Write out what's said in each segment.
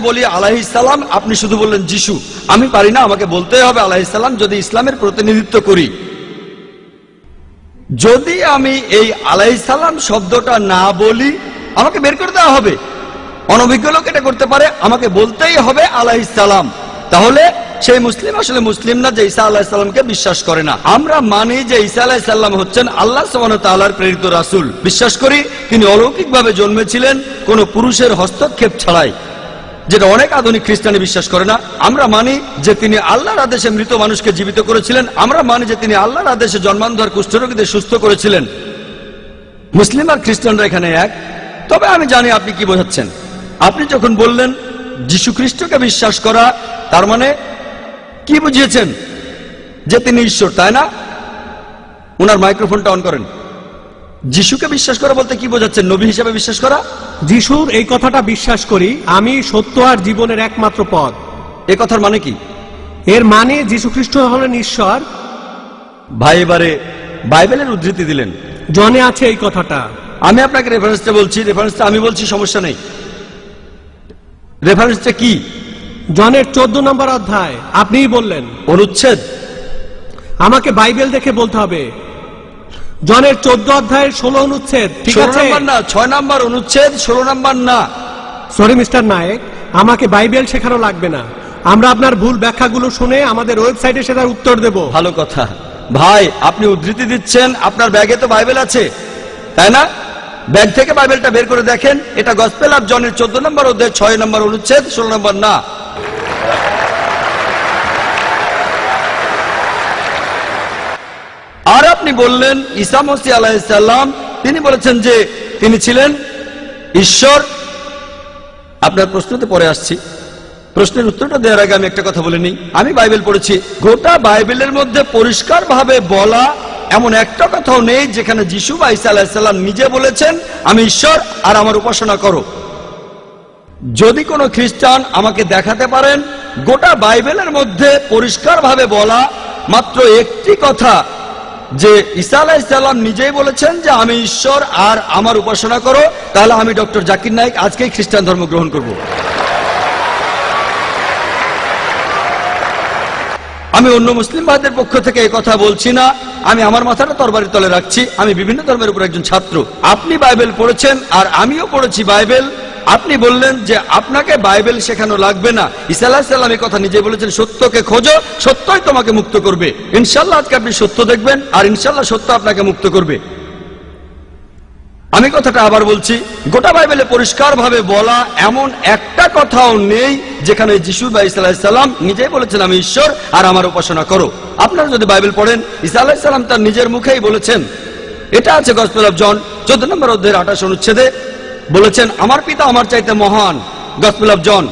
বলি আলাইহিস সালাম, আপনি শুধু বললেন যিশু। আমি পারি না, আমাকে বলতেই হবে আলাইহিস সালাম যদি ইসলামের প্রতিনিধিত্ব করি। যদি আমি এই আলাইহিস সালাম শব্দটা না বলি, আমাকে বের করে দেওয়া হবে। অনভিজ্ঞ লোক এটা করতে পারে, আমাকে বলতেই হবে আলাইহিস সালাম। তাহলে সেই মুসলিম আসলে মুসলিম না, যে ঈসা আলাইহিস সালামকে বিশ্বাস করে না। আমরা মানি যে ঈসা আলাইহিস সালাম হচ্ছেন আল্লাহ সুবহানাহু ওয়া তাআলার প্রেরিত রাসূল। বিশ্বাস করি তিনি অলৌকিকভাবে জন্মেছিলেন কোনো পুরুষের হস্তক্ষেপ ছাড়াই, যেটা অনেক আধুনিক খ্রিস্টানি বিশ্বাস করে না। আমরা মানি যে তিনি আল্লাহর আদেশে মৃত মানুষকে জীবিত করেছিলেন। আমরা মানি যে তিনি আল্লাহর আদেশে জন্মান্ধ কুষ্ঠরোগীদের সুস্থ করেছিলেন। মুসলিম আর খ্রিস্টানরা এখানে এক। তবে আমি জানি আপনি কি বোঝাচ্ছেন। আপনি যখন বললেন যীশু খ্রিস্টকে বিশ্বাস করা, তার মানে কি বুঝিয়েছেন? যে তিনি ঈশ্বর, তাই না? ওনার মাইক্রোফোনটা অন করেন। যিশুকে বিশ্বাস করা বলতে কি বোঝাচ্ছেন? নবী হিসেবে বিশ্বাস করা? যিশুর এই কথাটা বিশ্বাস করি, আমি সত্য আর জীবনের একমাত্র পথ। এ কথার মানে কি? এর মানে যীশু খ্রিস্ট হলেন ঈশ্বর। ভাই এবারে বাইবেলের উদ্ধৃতি দিলেন, জনে আছে এই কথাটা। আমি আপনাকে রেফারেন্সটা বলছি, রেফারেন্সটা আমি বলছি, সমস্যা নেই। রেফারেন্সটা কি? জনের 14 নম্বর অধ্যায়। আপনিই বললেন। অনুচ্ছেদ? আমাকে বাইবেল দেখে বলতে হবে। জনের 14 অধ্যায়ের 16 অনুচ্ছেদ। ঠিক আছে, 16 নম্বর না, 6 নম্বর অনুচ্ছেদ, 16 নম্বর না। সরি মিস্টার নায়েক, আমাকে বাইবেল শেখানো লাগবে না। আমরা আপনার ভুল ব্যাখ্যাগুলো শুনে আমাদের ওয়েবসাইটে সেটার উত্তর দেব। ভালো কথা। ভাই আপনি উদ্ধৃতি দিচ্ছেন, আপনার ব্যাগে তো বাইবেল আছে, তাই না? ব্যাগ থেকে বাইবেলটা বের করে দেখেন। এটা গসপেল অফ জনের 14 নম্বর অধ্যায় 6 নম্বর অনুচ্ছেদ, 16 নম্বর না। আর আপনি বললেন ঈসা মসীহ আলাইহিস সালাম, তিনি বলেছেন যে তিনি ছিলেন ঈশ্বর। আপনার প্রশ্নতে পরে আসছি। প্রশ্নের উত্তরটা দেওয়ার আগে আমি একটা কথা বলে নিই। আমি বাইবেল পড়েছি, গোটা বাইবেলের মধ্যে পরিষ্কারভাবে বলা এমন একটা কথাও নেই যেখানে যিশু বা ঈসা আলাইহিস সালাম নিজে বলেছেন আমি ঈশ্বর আর আমার উপাসনা করো। যদি কোনো খ্রিস্টান আমাকে দেখাতে পারেন গোটা বাইবেলের মধ্যে পরিষ্কারভাবে বলা মাত্র একটি কথা যে ঈসা আলাইহিস সালাম নিজেই বলেছেন যে আমি ঈশ্বর আর আমার উপাসনা করো, তাহলে আমি ডক্টর জাকির নায়েক আজকেই খ্রিস্টান ধর্ম গ্রহণ করব। আমি অন্য মুসলিম ভাইদের পক্ষ থেকে এই কথা বলছি না। আমি আমার মাথাটা তরবারির তলে রাখছি। আমি বিভিন্ন ধর্মের উপর একজন ছাত্র। আপনি বাইবেল পড়েছেন আর আমিও পড়েছি বাইবেল। আপনি বললেন যে আপনাকে বাইবেল শেখানো লাগবে না। ঈসা আলাইহিস সালাম এই কথা নিজে বলেছেন, সত্যকে খোঁজো, সত্যই তোমাকে মুক্ত করবে। ইনশাআল্লাহ আজকে আপনি সত্য দেখবেন আর ইনশাআল্লাহ সত্য আপনাকে মুক্ত করবে। আমি কথাটা আবার বলছি, গোটা বাইবেলে পরিষ্কারভাবে বলা এমন একটা কথাও নেই যেখানে যিশু বা ঈসা আলাইহিস সালাম নিজেই বলেছেন আমি ঈশ্বর আর আমার উপাসনা করো। আপনারা যদি বাইবেল পড়েন, ঈসা আলাইহিস সালাম তার নিজের মুখেই বলেছেন। এটা আছে গসপেল অফ জন 14 নম্বর অধ্যায়ের 28 অনুচ্ছেদে বলেছেন আমার পিতা আমার চাইতে মহান। গসপেল অফ জন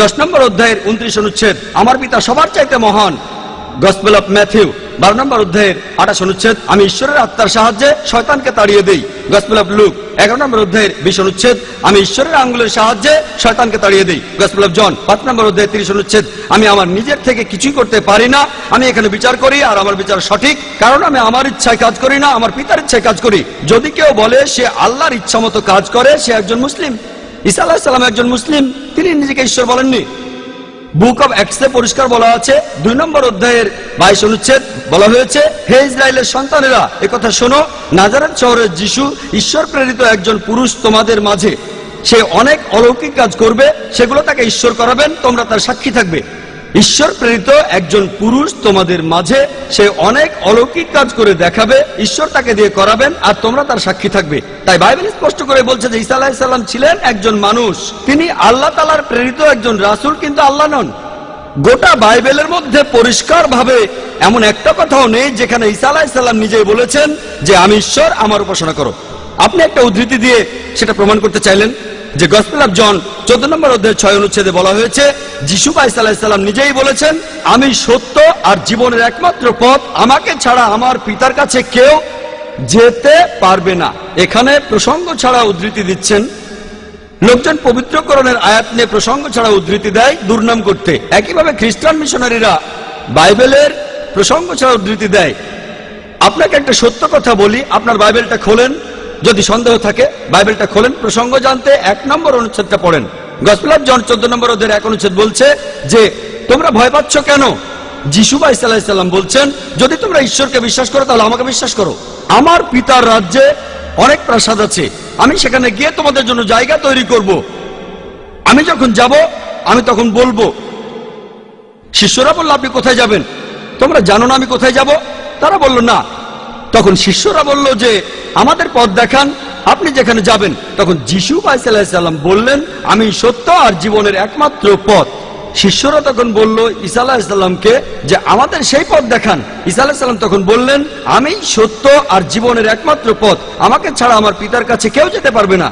10 নম্বর অধ্যায়ের 29 অনুচ্ছেদ আমার পিতা সবার চাইতে মহান। গসপেল অফ ম্যাথিউ 12 নম্বর অধ্যায়ের 28 অনুচ্ছেদ আমি ঈশ্বরের আত্মার সাহায্যে শয়তানকে তাড়িয়ে দেই। গসপেল অফ লুক 11 নম্বর অধ্যায়ের 20 অনুচ্ছেদ আমি ঈশ্বরের আঙ্গুলের সাহায্যে শয়তানকে তাড়িয়ে দেই। গসপেল অফ জন 5 নম্বর অধ্যায়ের 30 অনুচ্ছেদ আমি আমার নিজের থেকে কিছুই করতে পারি না, আমি এখানে বিচার করি আর আমার বিচার সঠিক, কারণ আমি আমার ইচ্ছায় কাজ করি না, আমার পিতার ইচ্ছায় কাজ করি। যদি কেউ বলে সে আল্লাহর ইচ্ছা মতো কাজ করে, সে একজন মুসলিম। ঈসা আলাইহিস সালাম একজন মুসলিম, তিনি নিজেকে ঈশ্বর বলেননি। বুক অব অ্যাক্টসে পরিষ্কার বলা আছে 2 নম্বর অধ্যায়ের 22 অনুচ্ছেদ বলা হয়েছে হে ইসরায়েলের সন্তানেরা একথা শোনো, নাজারেত শহরের যিশু ঈশ্বর প্রেরিত একজন পুরুষ তোমাদের মাঝে। সে অনেক অলৌকিক কাজ করবে, সেগুলো তাকে ঈশ্বর করাবেন, তোমরা তার সাক্ষী থাকবে। ঈশ্বর প্রেরিত একজন পুরুষ তোমাদের মাঝে, সে অনেক অলৌকিক কাজ করে দেখাবে, ঈশ্বর তাকে দিয়ে করাবেন আর তোমরা তার সাক্ষী থাকবে। তাই বাইবেল স্পষ্ট করে বলছে যে ঈসা আলাইহিস সালাম ছিলেন একজন মানুষ, তিনি আল্লাহ তাআলার প্রেরিত একজন রাসূল, কিন্তু আল্লাহ নন। গোটা বাইবেলের মধ্যে পরিষ্কারভাবে এমন একটা কথাও নেই যেখানে ঈসা আলাইহিস সালাম নিজেই বলেছেন যে আমি ঈশ্বর, আমার উপাসনা করো। আপনি একটা উদ্ধৃতি দিয়ে সেটা প্রমাণ করতে চাইলেন যে গসপেল অফ জন 14 নম্বর অধ্যায়ের 6 অনুচ্ছেদে বলা হয়েছে যিশু ঈসা আলাইহিস সালাম নিজেই বলেছেন আমি সত্য আর জীবনের একমাত্র পথ, আমাকে ছাড়া আমার পিতার কাছে কেউ যেতে পারবে না। এখানে প্রসঙ্গ ছাড়া উদ্ধৃতি দিচ্ছেন। লোকজন পবিত্রকরণের আয়াত নিয়ে প্রসঙ্গ ছাড়া উদ্ধৃতি দেয় দুর্নাম করতে। একইভাবে খ্রিস্টান মিশনারিরা বাইবেলের প্রসঙ্গ ছাড়া উদ্ধৃতি দেয়। আপনাকে একটা সত্য কথা বলি, আপনার বাইবেলটা খোলেন, যদি সন্দেহ থাকে বাইবেলটা খোলেন, প্রসঙ্গ জানতে 1 নম্বর অনুচ্ছেদটা পড়েন। গসপেল অফ জন 14 নম্বর অধ্যায়ের 1 অনুচ্ছেদ বলছে যে তোমরা ভয় পাচ্ছ কেন? যিশু ঈসা আলাইহিস সালাম বলছেন, যদি তোমরা ঈশ্বরকে বিশ্বাস করো তাহলে আমাকে বিশ্বাস করো। আমার পিতার রাজ্যে অনেক প্রাসাদ আছে, আমি সেখানে গিয়ে তোমাদের জন্য জায়গা তৈরি করব। আমি যখন যাব আমি তখন বলবো। শিষ্যরা বলল, আপনি কোথায় যাবেন? তোমরা জানো না আমি কোথায় যাব? তারা বলল না। তখন শিষ্যরা বলল যে আমাদের পথ দেখান, আপনি যেখানে যাবেন। তখন যিশু ঈসা আলাইহিস সালাম বললেন, আমি সত্য আর জীবনের একমাত্র পথ। শিষ্যরা তখন বলল ঈসা আলাইহিস সালামকে যে আমাদের সেই পথ দেখান। ঈসা আলাইহিস সালাম তখন বললেন, আমি সত্য আর জীবনের একমাত্র পথ, আমাকে ছাড়া আমার পিতার কাছে কেউ যেতে পারবে না।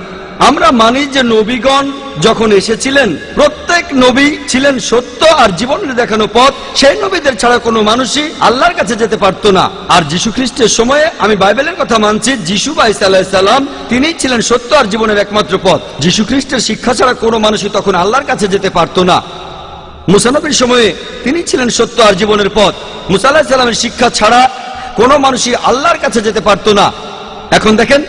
আমরা মানি যে নবীগণ যখন এসেছিলেন প্রত্যেক নবী ছিলেন সত্য আর জীবনের দেখানো পথ। সেই নবীদের ছাড়া কোনো মানুষই আল্লাহর কাছে যেতে পারতো না। আর যীশু খ্রিস্টের সময়ে আমি বাইবেলের কথা মানছি, যিশু ঈসা আলাইহিস সালাম তিনিই ছিলেন সত্য আর জীবনের একমাত্র পথ। যীশু খ্রিস্টের শিক্ষা ছাড়া কোনো মানুষই তখন আল্লাহর কাছে যেতে পারতো না। মুসা নবীর সময়ে তিনি ছিলেন সত্য আর জীবনের পথ। মুসা আলাইহিস সালামের শিক্ষা ছাড়া কোনো মানুষই আল্লাহর কাছে যেতে পারতো না। এখন দেখেন,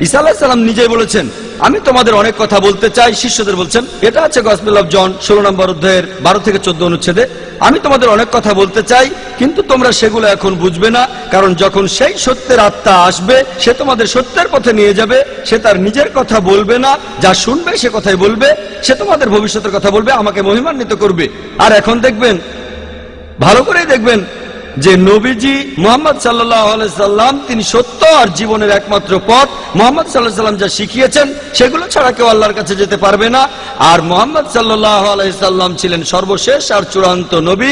ঈসা আলাইহিস সালাম নিজেই বলেছেন, আমি তোমাদের অনেক কথা বলতে চাই। শিষ্যদের বলছেন, এটা আছে গসপেল অফ জন 16 নম্বর অধ্যায়ের 12 থেকে 14 অনুচ্ছেদে, আমি তোমাদের অনেক কথা বলতে চাই, কিন্তু তোমরা সেগুলো এখন বুঝবে না, কারণ যখন সেই সত্যের আত্মা আসবে সে তোমাদের সত্যের পথে নিয়ে যাবে। সে তার নিজের কথা বলবে না, যা শুনবে সে কথাই বলবে। সে তোমাদের ভবিষ্যতের কথা বলবে, আমাকে মহিমান্বিত করবে। আর এখন দেখবেন, ভালো করে দেখবেন যে নবীজি মুহাম্মদ সাল্লাল্লাহু আলাইহি সাল্লাম তিনি সত্য আর জীবনের একমাত্র পথ। মুহাম্মদ সাল্লাল্লাহু আলাইহি সাল্লাম যা শিখিয়েছেন সেগুলো ছাড়া কেউ আল্লাহর কাছে যেতে পারবে না। আর মুহাম্মদ সাল্লাল্লাহু আলাইহি সাল্লাম ছিলেন সর্বশেষ আর চূড়ান্ত নবী।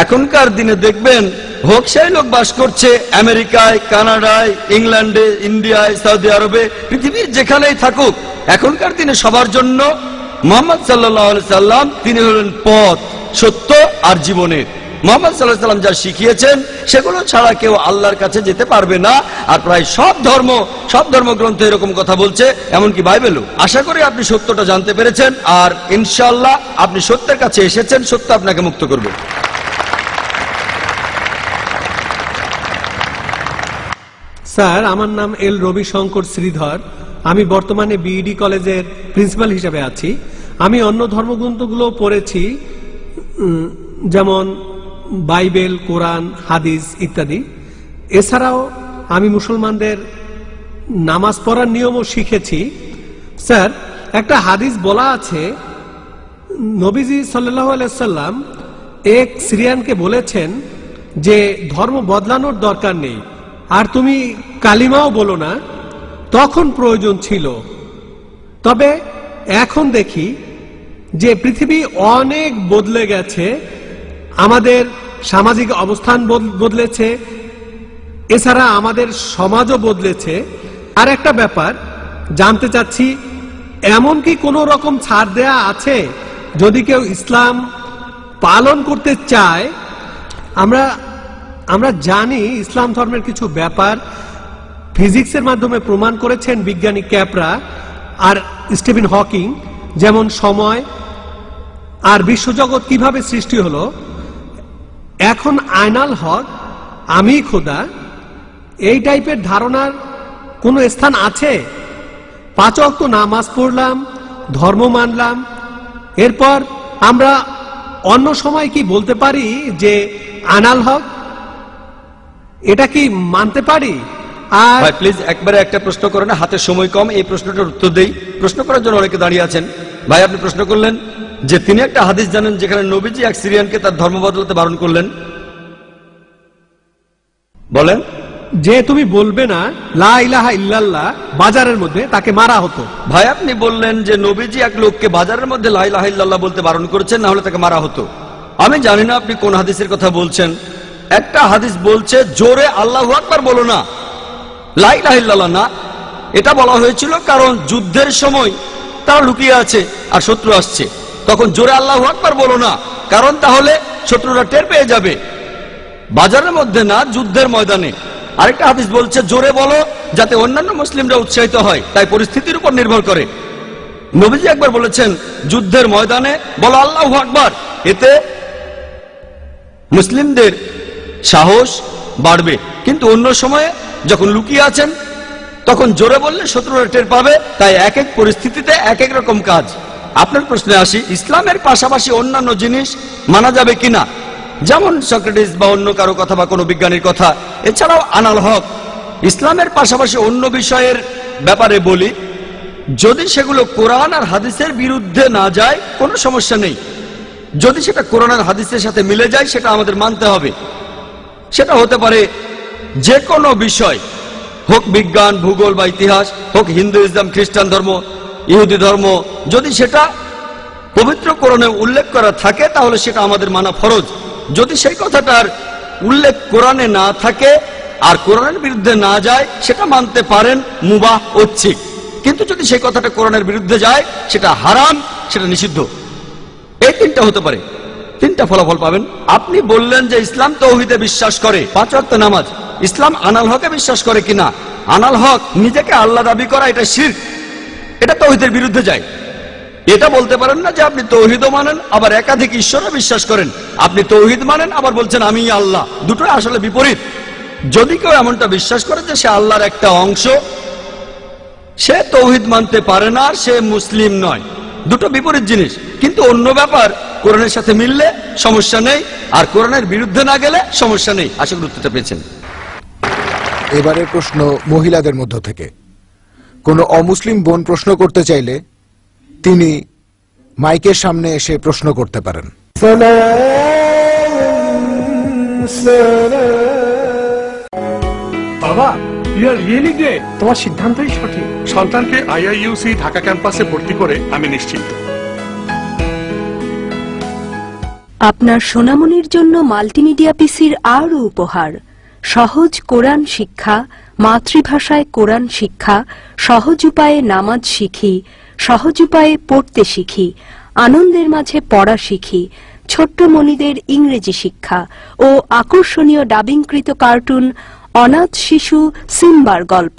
এখনকার দিনে দেখবেন, হোক সেই লোক বাস করছে আমেরিকায়, কানাডায়, ইংল্যান্ডে, ইন্ডিয়ায়, সৌদি আরবে, পৃথিবীর যেখানেই থাকুক, এখনকার দিনে সবার জন্য মুহাম্মদ সাল্লাল্লাহু আলাইহি সাল্লাম তিনি হলেন পথ, সত্য আর জীবনের। মুহাম্মদ সাল্লাল্লাহু আলাইহি সাল্লাম যা শিখিয়েছেন সেগুলো ছাড়া কেউ আল্লাহর কাছে যেতে পারবে না। আর প্রায় সব ধর্মগ্রন্থ এরকম কথা বলছে, এমনকি বাইবেলও। আশা করি আপনি সত্যটা জানতে পেরেছেন, আর ইনশাআল্লাহ আপনি সত্যের কাছে এসেছেন। সত্য আপনাকে মুক্ত করবে। স্যার, আমার নাম এল রবিশঙ্কর শ্রীধর। আমি বর্তমানে বিইডি কলেজের প্রিন্সিপাল হিসেবে আছি। আমি অন্য ধর্মগ্রন্থগুলো পড়েছি, যেমন বাইবেল, কোরআন, হাদিস ইত্যাদি। এছাড়াও আমি মুসলমানদের নামাজ পড়ার নিয়মও শিখেছি। স্যার, একটা হাদিস বলা আছে, নবীজি সাল্লাল্লাহু আলাইহি সাল্লাম এক সিরিয়ানকে বলেছেন যে ধর্ম বদলানোর দরকার নেই, আর তুমি কালিমাও বলো না, তখন প্রয়োজন ছিল। তবে এখন দেখি যে পৃথিবী অনেক বদলে গেছে, আমাদের সামাজিক অবস্থান বদলেছে, এছাড়া আমাদের সমাজও বদলেছে। আর একটা ব্যাপার জানতে চাচ্ছি, এমন কি কোনো রকম ছাড় দেয়া আছে যদি কেউ ইসলাম পালন করতে চায়? আমরা জানি ইসলাম ধর্মের কিছু ব্যাপার ফিজিক্সের মাধ্যমে প্রমাণ করেছেন বিজ্ঞানী ক্যাপরা আর স্টিফেন হকিং, যেমন সময় আর বিশ্বজগৎ কিভাবে সৃষ্টি হলো। এখন আয়নাল হক, আমি খোদা, এই টাইপের ধারণার কোনো স্থান আছে? 5 ওয়াক্ত নামাজ পড়লাম, ধর্ম মানলাম, এরপর আমরা অন্য সময় কি বলতে পারি যে আয়নাল হক? এটা কি মানতে পারি? আর ভাই প্লিজ একবারে একটা প্রশ্ন করেন, হাতের সময় কম, এই প্রশ্নটার উত্তর দেই। প্রশ্ন করার জন্য অনেকে দাঁড়িয়ে আছেন। ভাই, আপনি প্রশ্ন করলেন যে তিনি একটা হাদিস জানেন যেখানে নবীজি এক সিরিয়ানকে তার ধর্ম বদলাতে বারণ করলেন। বলেন। যে তুমি বলবে না লা ইলাহা ইল্লাল্লাহ বাজারের মধ্যে, তাকে মারা হতো। ভাই, আপনি বললেন যে নবীজি এক লোককে বাজারের মধ্যে লা ইলাহা ইল্লাল্লাহ বলতে বারণ করেছেন, না হলে তাকে মারা হতো। আমি জানি না আপনি কোন হাদিসের কথা বলছেন। একটা হাদিস বলছে জোরে আল্লাহু আকবার বলো না, লা ইলাহা ইল্লাল্লাহ না। এটা বলা হয়েছিল কারণ যুদ্ধের সময় তারা লুকিয়ে আছে আর শত্রু আসছে, তখন জোরে আল্লাহু আকবার বলো না, কারণ তাহলে শত্রুরা টের পেয়ে যাবে। বাজারের মধ্যে না, যুদ্ধের ময়দানে। আরেকটা হাদিস বলছে জোরে বলো যাতে অন্যান্য মুসলিমরা উৎসাহিত হয়, তাই পরিস্থিতির উপর নির্ভর করে। নবীজি একবার বলেছেন যুদ্ধের ময়দানে বলো আল্লাহু আকবার, এতে মুসলিমদের সাহস বাড়বে। কিন্তু অন্য সময়ে যখন লুকিয়ে আছেন তখন জোরে বললে শত্রুরা টের পাবে। তাই এক এক পরিস্থিতিতে এক এক রকম কাজ। আপনার প্রশ্নে আসি, ইসলামের পাশাপাশি অন্যান্য জিনিস মানা যাবে কিনা, যেমন সক্রেটিস বা অন্য কারো কথা বা কোনো বিজ্ঞানীর কথা। এছাড়াও আনাল হক, ইসলামের পাশাপাশি অন্য বিষয়ের ব্যাপারে বলি, যদি সেগুলো কোরআন আর হাদিসের বিরুদ্ধে না যায় কোনো সমস্যা নেই। যদি সেটা কোরআন আর হাদিসের সাথে মিলে যায় সেটা আমাদের মানতে হবে। সেটা হতে পারে যে কোনো বিষয়, হোক বিজ্ঞান, ভূগোল বা ইতিহাস, হোক হিন্দুইজম, খ্রিস্টান ধর্ম, ইহুদি ধর্ম। যদি সেটা পবিত্র কোরআনে উল্লেখ করা থাকে তাহলে সেটা আমাদের মানা ফরজ। যদি সেই কথাটার উল্লেখ কোরআনে না থাকে আর কোরআনের বিরুদ্ধে না যায় সেটা মানতে পারেন মুবাহ, ঐচ্ছিক। কিন্তু যদি সেই কথাটা কোরআনের বিরুদ্ধে যায় সেটা হারাম, সেটা নিষিদ্ধ। এই তিনটা হতে পারে, তিনটা ফলাফল পাবেন। আপনি বললেন যে ইসলাম তাওহীদে বিশ্বাস করে, 5 ওয়াক্ত নামাজ। ইসলাম আনাল হকে বিশ্বাস করে কিনা? আনাল হক নিজেকে আল্লাহ দাবি করা, এটা শিরক, এটা তাওহীদের বিরুদ্ধে যায়। এটা বলতে পারেন না যে আপনি তাওহীদও মানেন আবার একাধিক ঈশ্বরে বিশ্বাস করেন। আপনি তাওহীদ মানেন আবার বলছেন আমি আল্লাহ, দুটোই আসলে বিপরীত। যদি কেউ এমনটা বিশ্বাস করে যে সে আল্লাহর একটা অংশ, সে তাওহীদ মানতে পারে না, সে মুসলিম নয়। দুটো বিপরীত জিনিস। কিন্তু অন্য ব্যাপার কোরআনের সাথে মিললে সমস্যা নেই, আর কোরআনের বিরুদ্ধে না গেলে সমস্যা নেই। আশা করি উত্তরটা পেয়েছেন। এবারের প্রশ্ন মহিলাদের মধ্য থেকে। কোনো অমুসলিম বোন প্রশ্ন করতে চাইলে তিনি মাইকের সামনে এসে প্রশ্ন করতে পারেন। বাবা, ইউ আর রিয়েলি গ্রেট। তোমার সিদ্ধান্তই সঠিক। সন্তানকে আইআইইউসি ঢাকা ক্যাম্পাসে ভর্তি করে আমি নিশ্চিন্ত। আপনার সোনামণির জন্য মাল্টিমিডিয়া পিসির আরও উপহার, সহজ কোরআন শিক্ষা, মাতৃভাষায় কোরআন শিক্ষা, সহজ উপায়ে নামাজ শিখি, সহজ উপায়ে পড়তে শিখি, আনন্দের মাঝে পড়া শিখি, ছোট্ট মনিদের ইংরেজি শিক্ষা ও আকর্ষণীয় ডাবিংকৃত কার্টুন অনাথ শিশু সিম্বার গল্প।